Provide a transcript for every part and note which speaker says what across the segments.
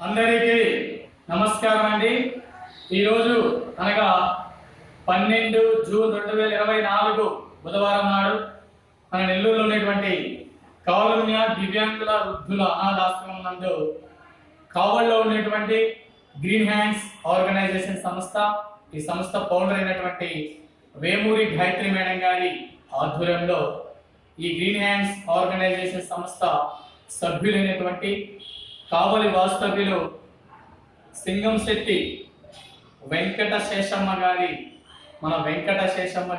Speaker 1: అందరికీ నమస్కారం అండి. ఈరోజు అనగా 12 జూన్ 2024 బుధవారం నాడు మన నెల్లూరులో ఉన్నటువంటి కావలున్య దివ్యాంగుల వృద్ధుల అనాథాశ్రమం నందు కావల్లో ఉన్నటువంటి గ్రీన్ హ్యాండ్స్ ఆర్గనైజేషన్ సంస్థ, ఈ సంస్థ ఫౌండర్ అయినటువంటి వేమూరి గాయత్రి మేడం గారి ఆధ్వర్యంలో ఈ గ్రీన్ హ్యాండ్స్ ఆర్గనైజేషన్ సంస్థ సభ్యులైనటువంటి కావలి వాస్తవ్యులు సింగంశెట్టి వెంకట శేషమ్మ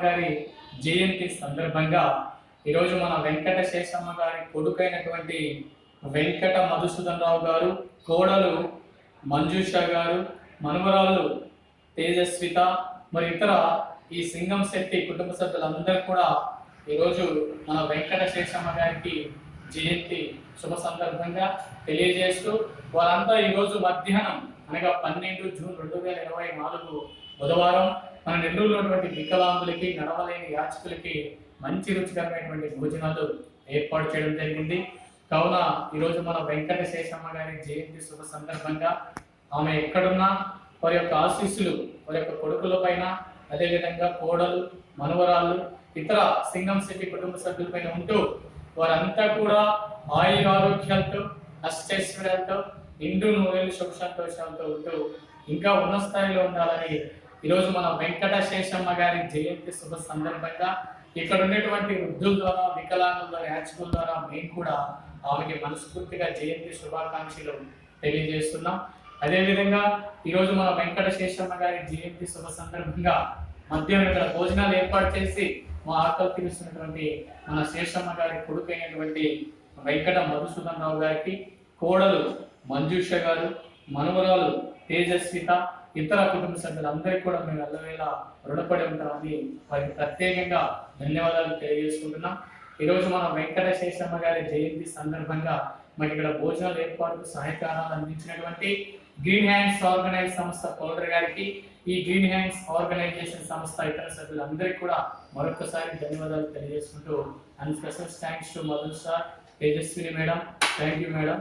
Speaker 1: గారి జయంతి సందర్భంగా ఈరోజు మన వెంకట శేషమ్మ గారి కొడుకైనటువంటి వెంకట మధుసూదన్ రావు గారు, కోడలు మంజుష గారు, మనవరాళ్ళు తేజస్విత మరి ఇతర ఈ సింగంశెట్టి కుటుంబ సభ్యులందరూ కూడా ఈరోజు మన వెంకట శేషమ్మ గారికి జయంతి శుభ సందర్భంగా తెలియజేస్తూ వారంతా ఈరోజు మధ్యాహ్నం అనగా 12 జూన్ 2024 బుధవారం మన నెల్లూరులో ఉన్నటువంటి వికలాంగులకి, నడవలేని యాచకులకి మంచి రుచికరమైనటువంటి భోజనాలు ఏర్పాటు చేయడం జరిగింది. కావున ఈరోజు మన వెంకట శేషమ్మ గారి జయంతి శుభ సందర్భంగా ఆమె ఎక్కడున్నా వారి యొక్క ఆశీస్సులు వారి యొక్క కొడుకుల పైన, అదేవిధంగా కోడలు, మనవరాళ్ళు, ఇతర సింగంశెట్టి కుటుంబ సభ్యులపైన ఉంటూ వారంతా కూడా ఆయుర ఆరోగ్యాలతో, అష్టైశ్వర్యాలతో, నిండు నూరేళ్ళు సుఖ సంతోషాలతో ఉంటూ ఇంకా ఉన్న స్థాయిలో ఉండాలని ఈరోజు మన వెంకట శేషమ్మ గారి జయంతి శుభ సందర్భంగా ఇక్కడ ఉన్నటువంటి వృద్ధుల ద్వారా, వికలాంగుల ద్వారా, యాచకుల ద్వారా మేము కూడా ఆమెకి మనస్ఫూర్తిగా జయంతి శుభాకాంక్షలు తెలియజేస్తున్నాం. అదేవిధంగా ఈరోజు మన వెంకట శేషమ్మ గారి జయంతి శుభ సందర్భంగా మధ్యాహ్నం ఇక్కడ భోజనాలు ఏర్పాటు చేసి మా ఆకలి తీరుస్తున్నటువంటి మన శేషమ్మ గారి కొడుకైనటువంటి వెంకట మధుసూదన్ రావు గారికి, కోడలు మంజుష గారు, మనవరాలు తేజస్విత, ఇతర కుటుంబ సభ్యులందరికీ కూడా మేము ఎల్లవేళ రుణపడి ఉంటామని వారికి ప్రత్యేకంగా ధన్యవాదాలు తెలియజేసుకుంటున్నాం. ఈరోజు మన వెంకట శేషమ్మ గారి జయంతి సందర్భంగా మనకి ఇక్కడ భోజనాలు ఏర్పాటుకు సహాయకారాలు అందించినటువంటి గ్రీన్ హ్యాండ్స్ ఆర్గనైజ్ సంస్థ ఫౌండర్ గారికి, ఈ గ్రీన్ హ్యాండ్స్ ఆర్గనైజేషన్ సంస్థ ఇతర సభ్యులందరికీ కూడా మరొకసారి ధన్యవాదాలు తెలియజేసుకుంటూ and special thanks to Madhu sir, Tejaswini madam. Thank you madam.